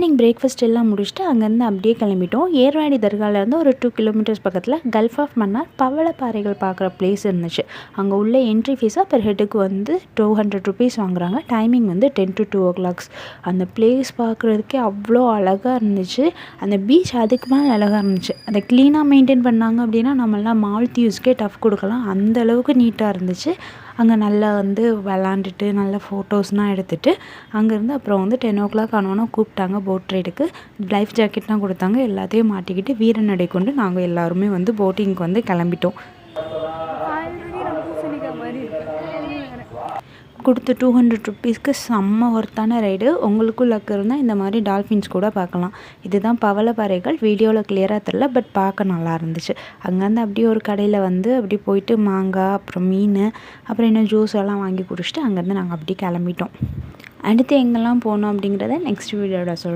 Morning breakfast எல்லாம் முடிச்சுட்டு அங்கேருந்து அப்படியே கிளம்பிட்டோம். ஏர்வாடி தர்காவிலேருந்து ஒரு 2 கிலோமீட்டர்ஸ் பக்கத்தில் கல்ஃப் ஆஃப் மன்னார் பவளப்பாறைகள் பார்க்குற பிளேஸ் இருந்துச்சு. அங்கே உள்ள என்ட்ரி ஃபீஸாக பெர் ஹெட்டுக்கு வந்து 200 ருபீஸ் வாங்குறாங்க. டைமிங் வந்து 10 to 2 o'clock. அந்த பிளேஸ் பார்க்குறதுக்கே அவ்வளோ அழகாக இருந்துச்சு. அந்த பீச் அதுக்கு மேலே அழகாக இருந்துச்சு. அதை க்ளீனாக மெயின்டைன் பண்ணாங்க அப்படின்னா நம்மளாம் மால்தீவ்ஸ்க்கே டஃப் கொடுக்கலாம். அந்த அளவுக்கு நீட்டாக இருந்துச்சு. அங்கே நல்லா வந்து விளாண்டுட்டு நல்லா ஃபோட்டோஸ்லாம் எடுத்துகிட்டு அங்கேருந்து அப்புறம் வந்து 10 o'clock ஆனோன்னா கூப்பிட்டாங்க போட் ரைடுக்கு. லைஃப் ஜாக்கெட்லாம் கொடுத்தாங்க. எல்லாத்தையும் மாட்டிக்கிட்டு வீரநடை கொண்டு நாங்கள் எல்லாருமே வந்து போட்டிங்க்கு வந்து கிளம்பிட்டோம். கொடுத்து 200 ருபீஸ்க்கு செம்ம ஒர்த்தான ரைடு. உங்களுக்கும் லக் இருந்தால் இந்த மாதிரி டால்ஃபின்ஸ் கூட பார்க்கலாம். இதுதான் பவளப்பாறைகள். வீடியோவில் கிளியராக தெரில, பட் பார்க்க நல்லா இருந்துச்சு. அங்கேருந்து அப்படியே ஒரு கடையில் வந்து அப்படி போயிட்டு மாங்காய் அப்புறம் மீன் அப்புறம் இன்னும் ஜூஸ் எல்லாம் வாங்கி குடிச்சிட்டு அங்கேருந்து நாங்கள் அப்படியே கிளம்பிட்டோம். அடுத்து எங்கெல்லாம் போனோம் அப்படிங்கிறத நெக்ஸ்ட் வீடியோவில் சொல்கிறேன்.